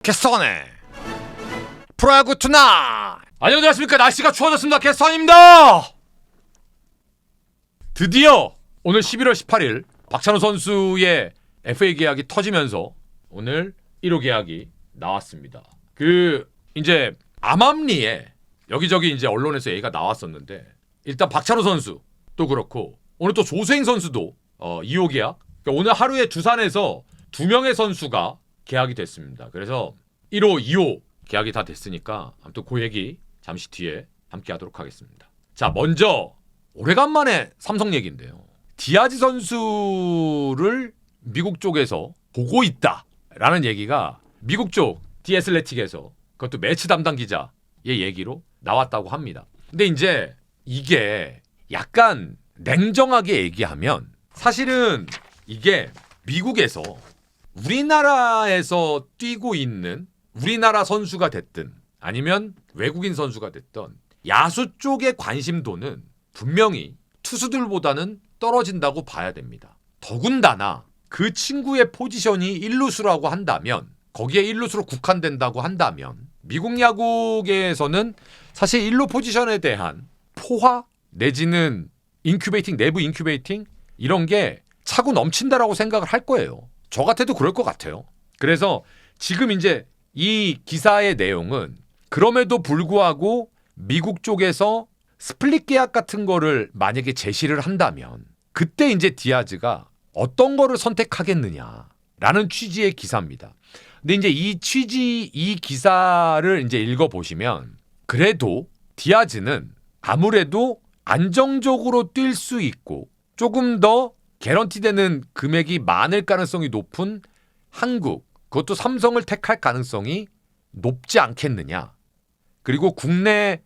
개선해 프로야구 투나. 안녕하십니까. 날씨가 추워졌습니다. 개선입니다. 드디어 오늘 11월 18일 박찬호 선수의 FA 계약이 터지면서 오늘 1호 계약이 나왔습니다. 이제 암암리에 여기저기 이제 언론에서 얘기가 나왔었는데, 일단 박찬호 선수도 그렇고 오늘 또 조수행 선수도 2호 계약. 그러니까 오늘 하루에 두산에서 2명의 선수가 계약이 됐습니다. 그래서 1호, 2호 계약이 다 됐으니까 아무튼 그 얘기 잠시 뒤에 함께 하도록 하겠습니다. 자, 먼저 오래간만에 삼성 얘기인데요. 디아즈 선수를 미국 쪽에서 보고 있다라는 얘기가 미국 쪽 디애슬레틱에서, 그것도 매치 담당 기자의 얘기로 나왔다고 합니다. 근데 이제 이게 약간 냉정하게 얘기하면 사실은 이게 미국에서 우리나라에서 뛰고 있는 우리나라 선수가 됐든 아니면 외국인 선수가 됐던 야수 쪽의 관심도는 분명히 투수들보다는 떨어진다고 봐야 됩니다. 더군다나 그 친구의 포지션이 1루수라고 한다면, 거기에 1루수로 국한된다고 한다면 미국 야구계에서는 사실 1루 포지션에 대한 포화 내지는 인큐베이팅, 내부 인큐베이팅 이런 게 차고 넘친다라고 생각을 할 거예요. 저 같아도 그럴 것 같아요. 그래서 지금 이제 이 기사의 내용은 그럼에도 불구하고 미국 쪽에서 스플릿 계약 같은 거를 만약에 제시를 한다면 그때 이제 디아즈가 어떤 거를 선택하겠느냐라는 취지의 기사입니다. 근데 이제 이 기사를 이제 읽어보시면 그래도 디아즈는 아무래도 안정적으로 뛸 수 있고 조금 더 개런티되는 금액이 많을 가능성이 높은 한국, 그것도 삼성을 택할 가능성이 높지 않겠느냐. 그리고 국내에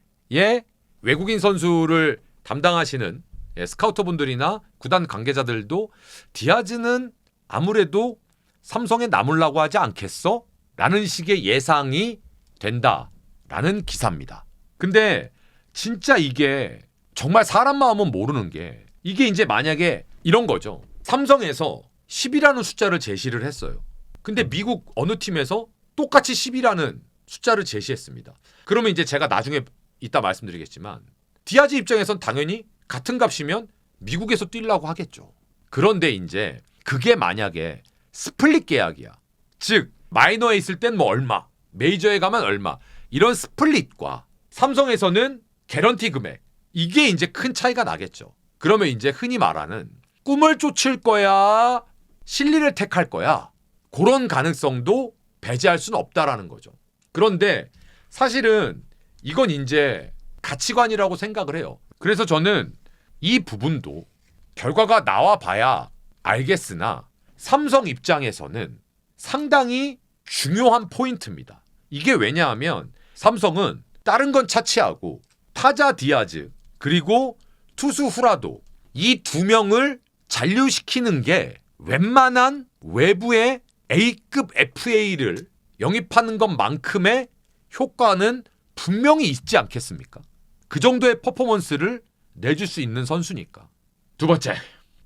외국인 선수를 담당하시는 스카우터분들이나 구단 관계자들도 디아즈는 아무래도 삼성에 남으려고 하지 않겠어? 라는 식의 예상이 된다라는 기사입니다. 근데 진짜 이게 정말 사람 마음은 모르는 게, 이게 이제 만약에 이런 거죠. 삼성에서 10이라는 숫자를 제시를 했어요. 근데 미국 어느 팀에서 똑같이 10이라는 숫자를 제시했습니다. 그러면 이제 제가 나중에 이따 말씀드리겠지만 디아즈 입장에선 당연히 같은 값이면 미국에서 뛰려고 하겠죠. 그런데 이제 그게 만약에 스플릿 계약이야. 즉 마이너에 있을 땐 뭐 얼마, 메이저에 가면 얼마, 이런 스플릿과 삼성에서는 개런티 금액, 이게 이제 큰 차이가 나겠죠. 그러면 이제 흔히 말하는 꿈을 쫓을 거야, 실리를 택할 거야, 그런 가능성도 배제할 수는 없다라는 거죠. 그런데 사실은 이건 이제 가치관이라고 생각을 해요. 그래서 저는 이 부분도 결과가 나와 봐야 알겠으나 삼성 입장에서는 상당히 중요한 포인트입니다. 이게 왜냐하면 삼성은 다른 건 차치하고 타자 디아즈 그리고 투수 후라도 이 두 명을 잔류시키는 게 웬만한 외부의 A급 FA를 영입하는 것만큼의 효과는 분명히 있지 않겠습니까? 그 정도의 퍼포먼스를 내줄 수 있는 선수니까. 두 번째,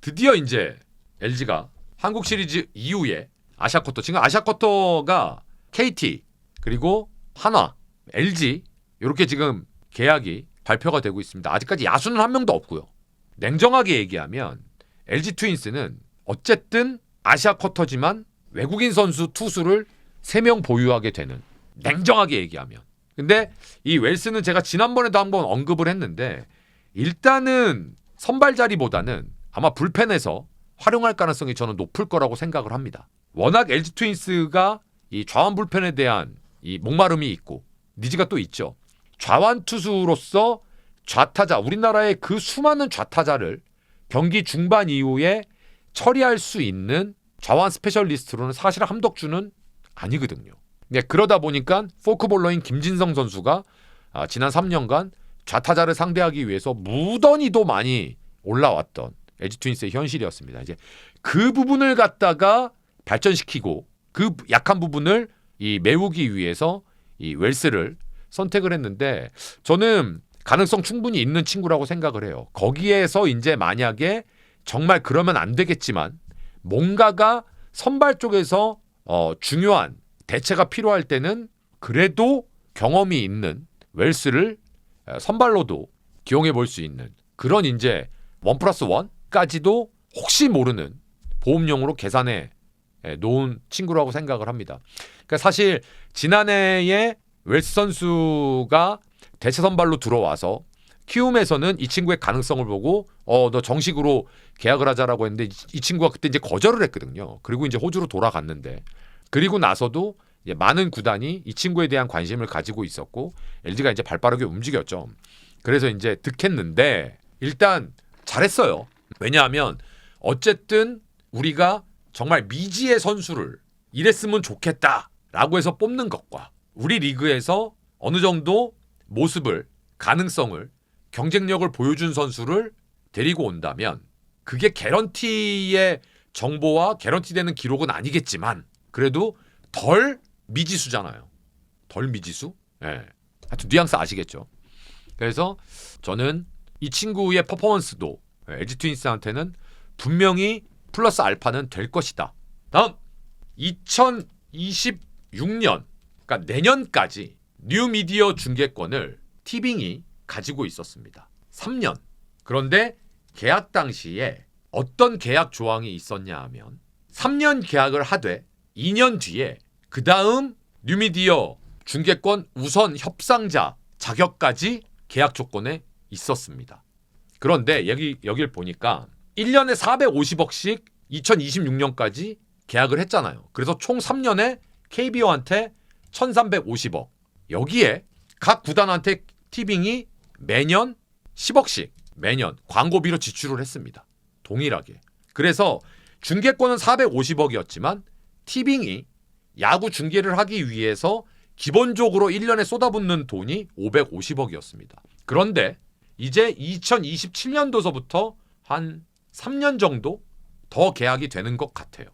드디어 이제 LG가 한국 시리즈 이후에 아시아쿼터, 지금 아시아쿼터가 KT 그리고 한화, LG 이렇게 지금 계약이 발표가 되고 있습니다. 아직까지 야수는 한 명도 없고요. 냉정하게 얘기하면 LG 트윈스는 어쨌든 아시아쿼터지만 외국인 선수 투수를 3명 보유하게 되는, 냉정하게 얘기하면. 근데 이 웰스는 제가 지난번에도 한번 언급을 했는데 일단은 선발 자리보다는 아마 불펜에서 활용할 가능성이 저는 높을 거라고 생각을 합니다. 워낙 LG 트윈스가 이 좌완 불펜에 대한 이 목마름이 있고 니즈가 또 있죠. 좌완 투수로서 좌타자, 우리나라의 그 수많은 좌타자를 경기 중반 이후에 처리할 수 있는 좌완 스페셜리스트로는 사실 함덕주는 아니거든요. 네, 그러다 보니까 포크볼러인 김진성 선수가 지난 3년간 좌타자를 상대하기 위해서 무던히도 많이 올라왔던 LG 트윈스의 현실이었습니다. 이제 그 부분을 갖다가 발전시키고 그 약한 부분을 메우기 위해서 이 웰스를 선택을 했는데 저는 가능성 충분히 있는 친구라고 생각을 해요. 거기에서 이제 만약에 정말 그러면 안 되겠지만 뭔가가 선발 쪽에서 중요한 대체가 필요할 때는 그래도 경험이 있는 웰스를 선발로도 기용해 볼 수 있는 그런 이제 1+1까지도 혹시 모르는 보험용으로 계산해 놓은 친구라고 생각을 합니다. 그러니까 사실 지난해에 웰스 선수가 대체 선발로 들어와서 키움에서는 이 친구의 가능성을 보고 너 정식으로 계약을 하자라고 했는데 이 친구가 그때 이제 거절을 했거든요. 그리고 이제 호주로 돌아갔는데 그리고 나서도 이제 많은 구단이 이 친구에 대한 관심을 가지고 있었고 LG가 이제 발빠르게 움직였죠. 그래서 이제 득했는데 일단 잘했어요. 왜냐하면 어쨌든 우리가 정말 미지의 선수를 이랬으면 좋겠다라고 해서 뽑는 것과 우리 리그에서 어느 정도 모습을 가능성을 경쟁력을 보여준 선수를 데리고 온다면 그게 개런티의 정보와 개런티되는 기록은 아니겠지만 그래도 덜 미지수잖아요. 덜 미지수? 네. 하여튼 뉘앙스 아시겠죠? 그래서 저는 이 친구의 퍼포먼스도 LG 트윈스한테는 분명히 플러스 알파는 될 것이다. 다음 2026년 그러니까 내년까지 뉴미디어 중계권을 티빙이 가지고 있었습니다. 3년. 그런데 계약 당시에 어떤 계약 조항이 있었냐 하면 3년 계약을 하되 2년 뒤에 그 다음 뉴미디어 중계권 우선 협상자 자격까지 계약 조건에 있었습니다. 그런데 여길 보니까 1년에 450억씩 2026년까지 계약을 했잖아요. 그래서 총 3년에 KBO한테 1350억. 여기에 각 구단한테 티빙이 매년 10억씩 매년 광고비로 지출을 했습니다. 동일하게. 그래서 중계권은 450억이었지만 티빙이 야구 중계를 하기 위해서 기본적으로 1년에 쏟아붓는 돈이 550억이었습니다. 그런데 이제 2027년도서부터 한 3년 정도 더 계약이 되는 것 같아요.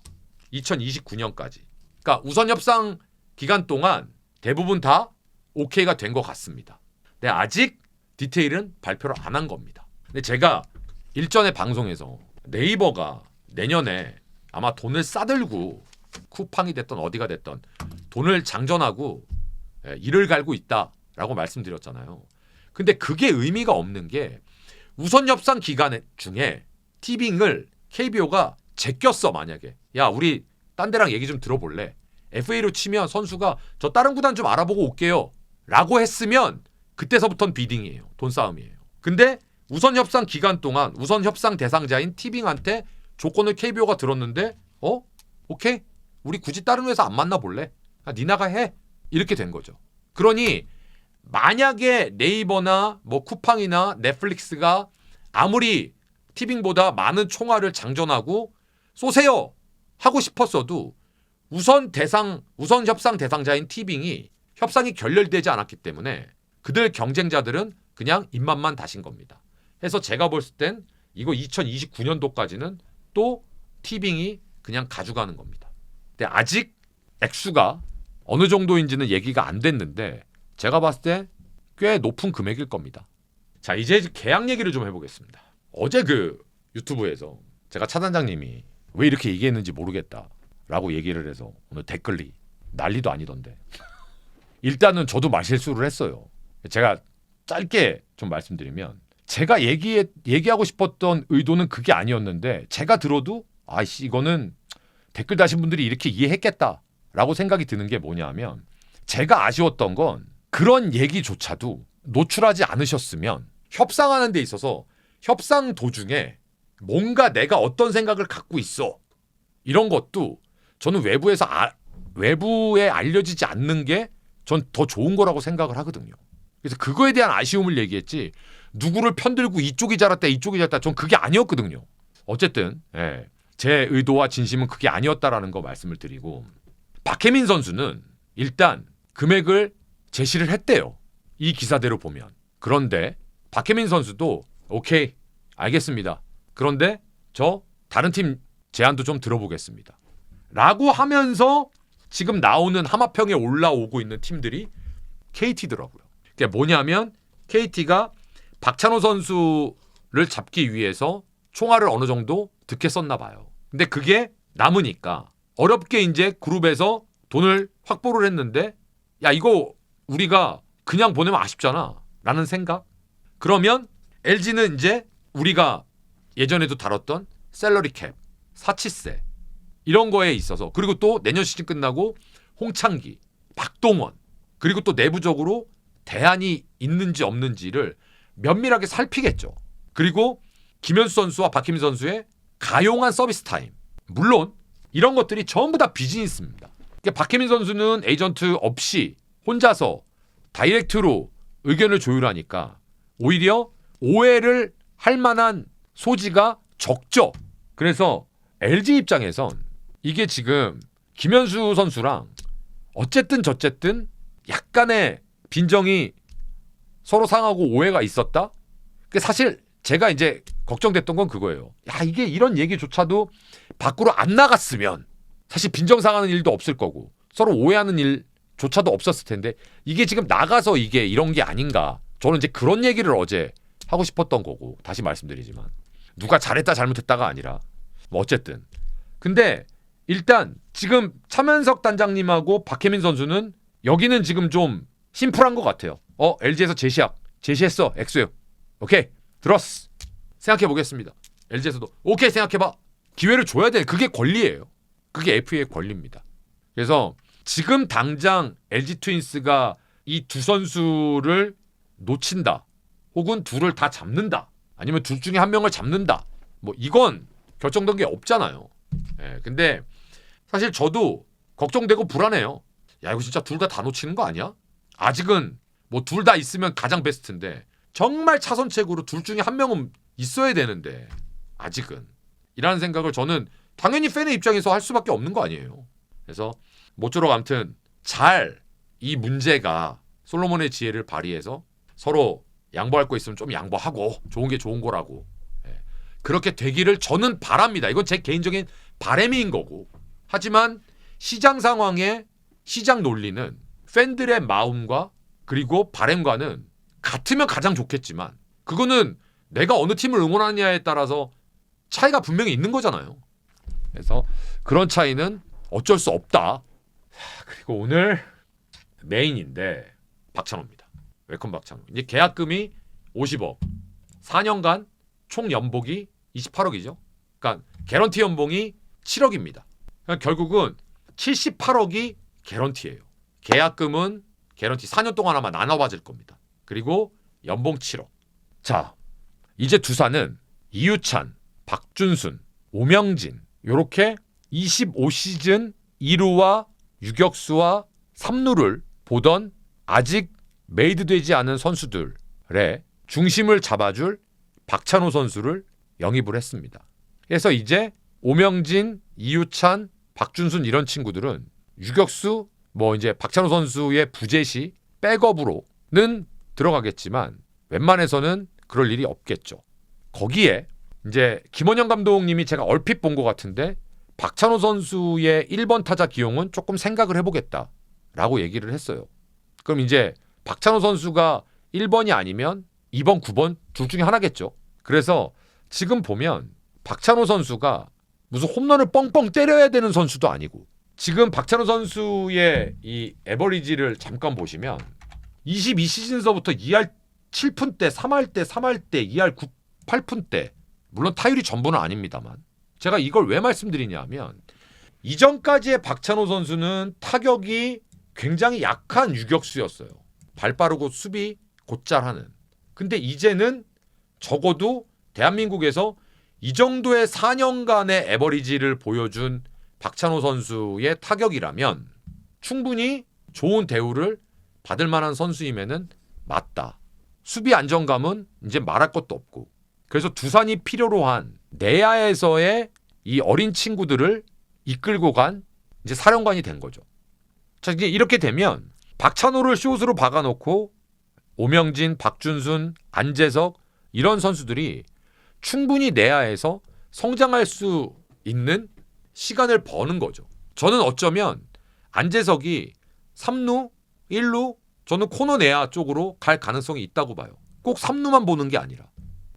2029년까지. 그러니까 우선 협상 기간 동안 대부분 다 오케이가 된 것 같습니다. 근데 아직 디테일은 발표를 안 한 겁니다. 근데 제가 일전에 방송에서 네이버가 내년에 아마 돈을 싸들고 쿠팡이 됐던 어디가 됐던 돈을 장전하고 이를 갈고 있다라고 말씀드렸잖아요. 근데 그게 의미가 없는 게 우선 협상 기간 중에 티빙을 KBO가 제꼈어. 만약에 야 우리 딴 데랑 얘기 좀 들어볼래. FA로 치면 선수가 저 다른 구단 좀 알아보고 올게요 라고 했으면 그때서부터는 비딩이에요. 돈 싸움이에요. 근데 우선 협상 기간 동안 우선 협상 대상자인 티빙한테 조건을 KBO가 들었는데 오케이? 우리 굳이 다른 회사 안 만나볼래? 니나가 해. 이렇게 된 거죠. 그러니 만약에 네이버나 뭐 쿠팡이나 넷플릭스가 아무리 티빙보다 많은 총알을 장전하고 쏘세요 하고 싶었어도 우선 협상 대상자인 티빙이 협상이 결렬되지 않았기 때문에 그들 경쟁자들은 그냥 입맛만 다신 겁니다. 해서 제가 볼 땐 이거 2029년도까지는 또 티빙이 그냥 가져가는 겁니다. 근데 아직 액수가 어느 정도인지는 얘기가 안 됐는데 제가 봤을 때 꽤 높은 금액일 겁니다. 자, 이제 계약 얘기를 좀 해보겠습니다. 어제 그 유튜브에서 제가 차단장님이 왜 이렇게 얘기했는지 모르겠다라고 얘기를 해서 오늘 댓글이 난리도 아니던데. 일단은 저도 말실수를 했어요. 제가 짧게 좀 말씀드리면 제가 얘기하고 싶었던 의도는 그게 아니었는데 제가 들어도 아이씨 이거는 댓글 다신 분들이 이렇게 이해했겠다라고 생각이 드는 게 뭐냐면 제가 아쉬웠던 건 그런 얘기조차도 노출하지 않으셨으면 협상하는 데 있어서 협상 도중에 뭔가 내가 어떤 생각을 갖고 있어 이런 것도 저는 외부에 알려지지 않는 게 전 더 좋은 거라고 생각을 하거든요. 그래서 그거에 대한 아쉬움을 얘기했지 누구를 편들고 이쪽이 잘했다 이쪽이 잘했다 전 그게 아니었거든요. 어쨌든 제 의도와 진심은 그게 아니었다라는 거 말씀을 드리고 박혜민 선수는 일단 금액을 제시를 했대요. 이 기사대로 보면. 그런데 박혜민 선수도 오케이 알겠습니다. 그런데 저 다른 팀 제안도 좀 들어보겠습니다. 라고 하면서 지금 나오는 하마평에 올라오고 있는 팀들이 KT더라고요. 그게 뭐냐면 KT가 박찬호 선수를 잡기 위해서 총알을 어느 정도 득했었나 봐요. 근데 그게 남으니까 어렵게 이제 그룹에서 돈을 확보를 했는데 야 이거 우리가 그냥 보내면 아쉽잖아 라는 생각. 그러면 LG는 이제 우리가 예전에도 다뤘던 셀러리 캡, 사치세 이런 거에 있어서 그리고 또 내년 시즌 끝나고 홍창기, 박동원 그리고 또 내부적으로 대안이 있는지 없는지를 면밀하게 살피겠죠. 그리고 김현수 선수와 박희민 선수의 가용한 서비스 타임. 물론 이런 것들이 전부 다 비즈니스입니다. 그러니까 박희민 선수는 에이전트 없이 혼자서 다이렉트로 의견을 조율하니까 오히려 오해를 할 만한 소지가 적죠. 그래서 LG 입장에선 이게 지금 김현수 선수랑 어쨌든 저쨌든 약간의 빈정이 서로 상하고 오해가 있었다. 사실 제가 이제 걱정됐던 건 그거예요. 야 이게 이런 얘기조차도 밖으로 안 나갔으면 사실 빈정 상하는 일도 없을 거고 서로 오해하는 일조차도 없었을 텐데 이게 지금 나가서 이게 이런 게 아닌가. 저는 이제 그런 얘기를 어제 하고 싶었던 거고 다시 말씀드리지만 누가 잘했다 잘못했다가 아니라 뭐 어쨌든 근데 일단 지금 차면석 단장님하고 박혜민 선수는 여기는 지금 좀 심플한 것 같아요. LG에서 제시했어 엑스요. 오케이 들었어. 생각해 보겠습니다. LG에서도 오케이 생각해봐. 기회를 줘야 돼. 그게 권리예요. 그게 FA의 권리입니다. 그래서 지금 당장 LG 트윈스가 이 두 선수를 놓친다. 혹은 둘을 다 잡는다. 아니면 둘 중에 한 명을 잡는다. 뭐 이건 결정된 게 없잖아요. 예, 근데 사실 저도 걱정되고 불안해요. 야 이거 진짜 둘 다 놓치는 거 아니야? 아직은 뭐 둘 다 있으면 가장 베스트인데 정말 차선책으로 둘 중에 한 명은 있어야 되는데 아직은 이라는 생각을 저는 당연히 팬의 입장에서 할 수밖에 없는 거 아니에요. 그래서 모쪼록 아무튼 잘 이 문제가 솔로몬의 지혜를 발휘해서 서로 양보할 거 있으면 좀 양보하고 좋은 게 좋은 거라고 그렇게 되기를 저는 바랍니다. 이건 제 개인적인 바람인 거고 하지만 시장 상황에 시장 논리는 팬들의 마음과 그리고 바람과는 같으면 가장 좋겠지만 그거는 내가 어느 팀을 응원하느냐에 따라서 차이가 분명히 있는 거잖아요. 그래서 그런 차이는 어쩔 수 없다. 그리고 오늘 메인인데 박찬호입니다. 웰컴 박찬호. 이제 계약금이 50억, 4년간 총 연봉이 28억이죠. 그러니까 개런티 연봉이 7억입니다. 그러니까 결국은 78억이 개런티예요. 계약금은 개런티 4년 동안 아마 나눠받을 겁니다. 그리고 연봉 7억. 자, 이제 두산은 이유찬, 박준순, 오명진 이렇게 25시즌 2루와 유격수와 3루를 보던 아직 메이드되지 않은 선수들의 중심을 잡아줄 박찬호 선수를 영입을 했습니다. 그래서 이제 오명진, 이유찬, 박준순 이런 친구들은 유격수 뭐 이제 박찬호 선수의 부재시 백업으로는 들어가겠지만 웬만해서는 그럴 일이 없겠죠. 거기에 이제 김원영 감독님이 제가 얼핏 본 것 같은데 박찬호 선수의 1번 타자 기용은 조금 생각을 해보겠다라고 얘기를 했어요. 그럼 이제 박찬호 선수가 1번이 아니면 2번, 9번 둘 중에 하나겠죠. 그래서 지금 보면 박찬호 선수가 무슨 홈런을 뻥뻥 때려야 되는 선수도 아니고 지금 박찬호 선수의 이 에버리지를 잠깐 보시면 22시즌서부터 2할 7푼대, 3할대, 3할대, 2할 9, 8푼대 물론 타율이 전부는 아닙니다만 제가 이걸 왜 말씀드리냐면 이전까지의 박찬호 선수는 타격이 굉장히 약한 유격수였어요. 발 빠르고 수비 곧잘 하는. 근데 이제는 적어도 대한민국에서 이 정도의 4년간의 에버리지를 보여준 박찬호 선수의 타격이라면 충분히 좋은 대우를 받을 만한 선수임에는 맞다. 수비 안정감은 이제 말할 것도 없고. 그래서 두산이 필요로 한 내야에서의 이 어린 친구들을 이끌고 간 이제 사령관이 된 거죠. 자, 이제 이렇게 되면 박찬호를 숏으로 박아놓고 오명진, 박준순, 안재석 이런 선수들이 충분히 내야에서 성장할 수 있는 시간을 버는 거죠. 저는 어쩌면 안재석이 3루, 1루 저는 코너 내야 쪽으로 갈 가능성이 있다고 봐요. 꼭 3루만 보는 게 아니라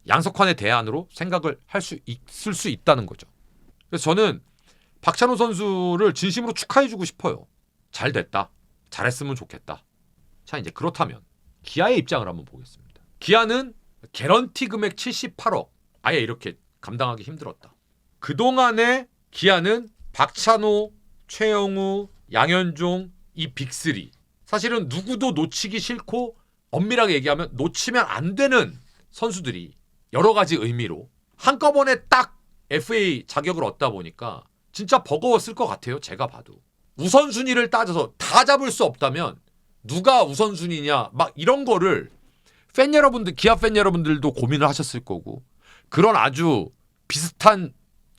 양석환의 대안으로 생각을 할 수 있을 수 있다는 거죠. 그래서 저는 박찬호 선수를 진심으로 축하해주고 싶어요. 잘 됐다. 잘했으면 좋겠다. 자, 이제 그렇다면 기아의 입장을 한번 보겠습니다. 기아는 개런티 금액 78억 아예 이렇게 감당하기 힘들었다. 그동안에 기아는 박찬호, 최영우, 양현종 이 빅3 사실은 누구도 놓치기 싫고 엄밀하게 얘기하면 놓치면 안 되는 선수들이 여러 가지 의미로 한꺼번에 딱 FA 자격을 얻다 보니까 진짜 버거웠을 것 같아요. 제가 봐도. 우선순위를 따져서 다 잡을 수 없다면 누가 우선순위냐 막 이런 거를 팬 여러분들, 기아 팬 여러분들도 고민을 하셨을 거고 그런 아주 비슷한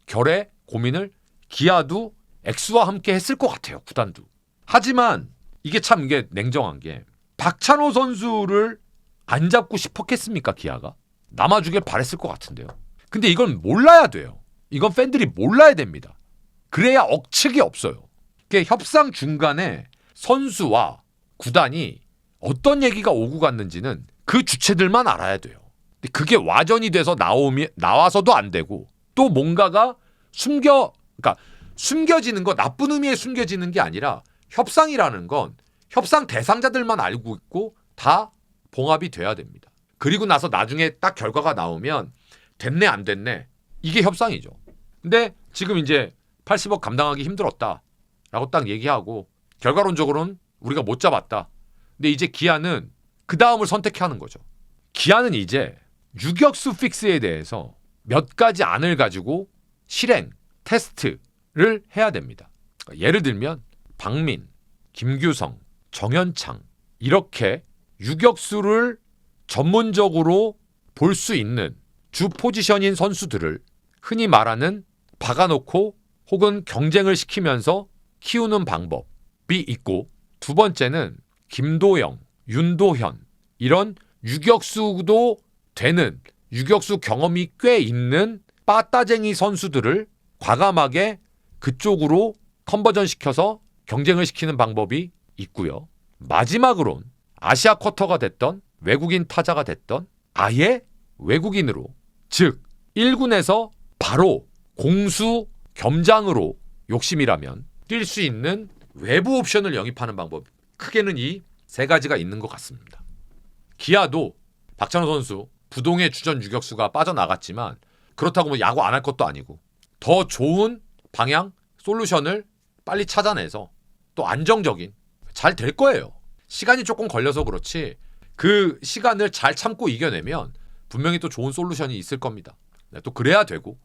결의 고민을 기아도 엑스와 함께 했을 것 같아요. 구단도. 하지만 이게 참 이게 냉정한 게 박찬호 선수를 안 잡고 싶었겠습니까? 기아가? 남아주길 바랬을 것 같은데요. 근데 이건 몰라야 돼요. 이건 팬들이 몰라야 됩니다. 그래야 억측이 없어요. 협상 중간에 선수와 구단이 어떤 얘기가 오고 갔는지는 그 주체들만 알아야 돼요. 근데 그게 와전이 돼서 나와서도 안 되고 또 뭔가가 숨겨지는 거 나쁜 의미에 숨겨지는 게 아니라 협상이라는 건 협상 대상자들만 알고 있고 다 봉합이 돼야 됩니다. 그리고 나서 나중에 딱 결과가 나오면 됐네 안 됐네 이게 협상이죠. 근데 지금 이제 80억 감당하기 힘들었다라고 딱 얘기하고 결과론적으로는 우리가 못 잡았다. 근데 이제 기아는 그 다음을 선택해야 하는 거죠. 기아는 이제 유격수 픽스에 대해서 몇 가지 안을 가지고 실행, 테스트를 해야 됩니다. 예를 들면 박민, 김규성, 정현창 이렇게 유격수를 전문적으로 볼 수 있는 주 포지션인 선수들을 흔히 말하는 박아놓고 혹은 경쟁을 시키면서 키우는 방법이 있고 두 번째는 김도영, 윤도현 이런 유격수도 되는 유격수 경험이 꽤 있는 빠따쟁이 선수들을 과감하게 그쪽으로 컨버전 시켜서 경쟁을 시키는 방법이 있고요. 마지막으론 아시아 쿼터가 됐던 외국인 타자가 됐던 아예 외국인으로 즉 1군에서 바로 공수 겸장으로 욕심이라면 뛸 수 있는 외부 옵션을 영입하는 방법 크게는 이 세 가지가 있는 것 같습니다. 기아도 박찬호 선수 부동의 주전 유격수가 빠져나갔지만 그렇다고 뭐 야구 안 할 것도 아니고 더 좋은 방향 솔루션을 빨리 찾아내서 또 안정적인 잘 될 거예요. 시간이 조금 걸려서 그렇지 그 시간을 잘 참고 이겨내면 분명히 또 좋은 솔루션이 있을 겁니다. 또 그래야 되고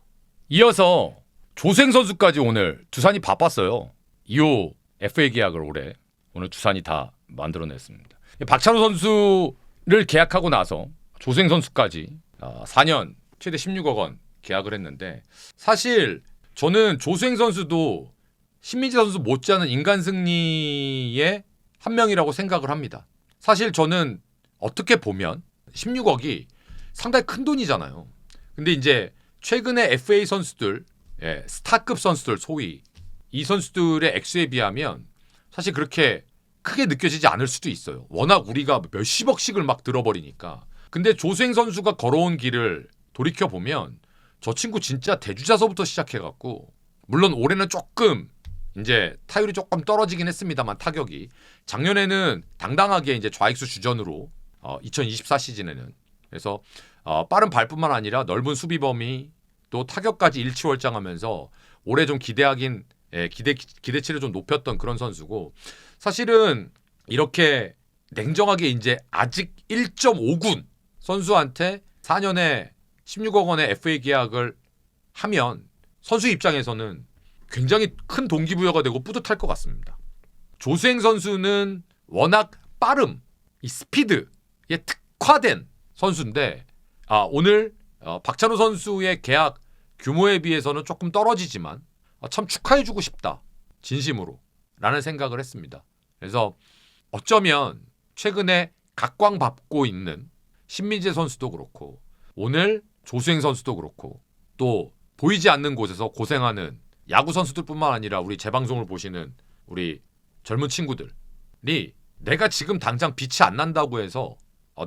이어서 조수행 선수까지 오늘 두산이 바빴어요. 2호 FA 계약을 올해 오늘 두산이 다 만들어냈습니다. 박찬호 선수를 계약하고 나서 조수행 선수까지 4년 최대 16억 원 계약을 했는데 사실 저는 조수행 선수도 신민재 선수 못지않은 인간 승리의 한 명이라고 생각을 합니다. 사실 저는 어떻게 보면 16억이 상당히 큰 돈이잖아요. 근데 이제 최근에 FA 선수들, 스타급 선수들 소위 이 선수들의 액수에 비하면 사실 그렇게 크게 느껴지지 않을 수도 있어요. 워낙 우리가 몇십억씩을 막 들어버리니까. 근데 조수행 선수가 걸어온 길을 돌이켜보면 저 친구 진짜 대주자서부터 시작해갖고 물론 올해는 조금 이제 타율이 조금 떨어지긴 했습니다만 타격이 작년에는 당당하게 이제 좌익수 주전으로 2024 시즌에는 그래서 빠른 발뿐만 아니라 넓은 수비 범위 또 타격까지 일취월장하면서 올해 좀 기대치를 좀 높였던 그런 선수고 사실은 이렇게 냉정하게 이제 아직 1.5군 선수한테 4년에 16억 원의 FA 계약을 하면 선수 입장에서는 굉장히 큰 동기부여가 되고 뿌듯할 것 같습니다. 조수행 선수는 워낙 빠름, 이 스피드에 특화된 선수인데 오늘 박찬호 선수의 계약 규모에 비해서는 조금 떨어지지만 참 축하해주고 싶다. 진심으로 라는 생각을 했습니다. 그래서 어쩌면 최근에 각광받고 있는 신민재 선수도 그렇고 오늘 조수행 선수도 그렇고 또 보이지 않는 곳에서 고생하는 야구 선수들뿐만 아니라 우리 재방송을 보시는 우리 젊은 친구들이 내가 지금 당장 빛이 안 난다고 해서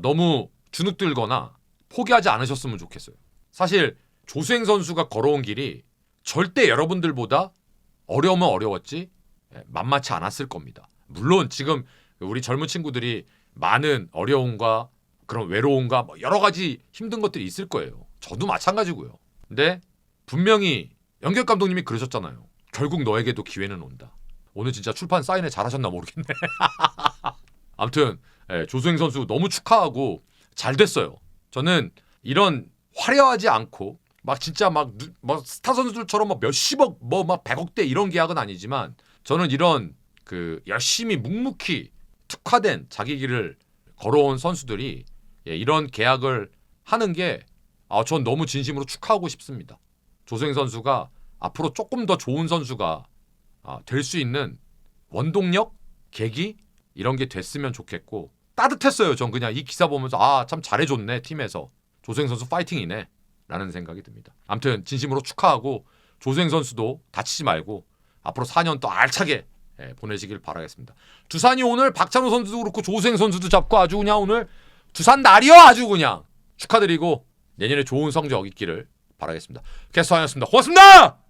너무 주눅들거나 포기하지 않으셨으면 좋겠어요. 사실 조수행 선수가 걸어온 길이 절대 여러분들보다 어려우면 어려웠지 만만치 않았을 겁니다. 물론 지금 우리 젊은 친구들이 많은 어려움과 그런 외로움과 뭐 여러 가지 힘든 것들이 있을 거예요. 저도 마찬가지고요. 근데 분명히 연기혁 감독님이 그러셨잖아요. 결국 너에게도 기회는 온다. 오늘 진짜 출판 사인회 잘하셨나 모르겠네. 아무튼 조수행 선수 너무 축하하고 잘 됐어요. 저는 이런 화려하지 않고 막 진짜 막 스타 선수들처럼 막 몇십억 뭐 막 100억대 이런 계약은 아니지만 저는 이런 그 열심히 묵묵히 특화된 자기 길을 걸어온 선수들이 이런 계약을 하는 게 전 너무 진심으로 축하하고 싶습니다. 조수행 선수가 앞으로 조금 더 좋은 선수가 될 수 있는 원동력, 계기 이런 게 됐으면 좋겠고 따뜻했어요. 전 그냥 이 기사 보면서 참 잘해줬네 팀에서. 조수행 선수 파이팅이네 라는 생각이 듭니다. 아무튼 진심으로 축하하고 조수행 선수도 다치지 말고 앞으로 4년 또 알차게 보내시길 바라겠습니다. 두산이 오늘 박찬호 선수도 그렇고 조수행 선수도 잡고 아주 그냥 오늘 두산 날이요 아주 그냥 축하드리고 내년에 좋은 성적 있기를 바라겠습니다. 캐스터 아니었습니다. 고맙습니다.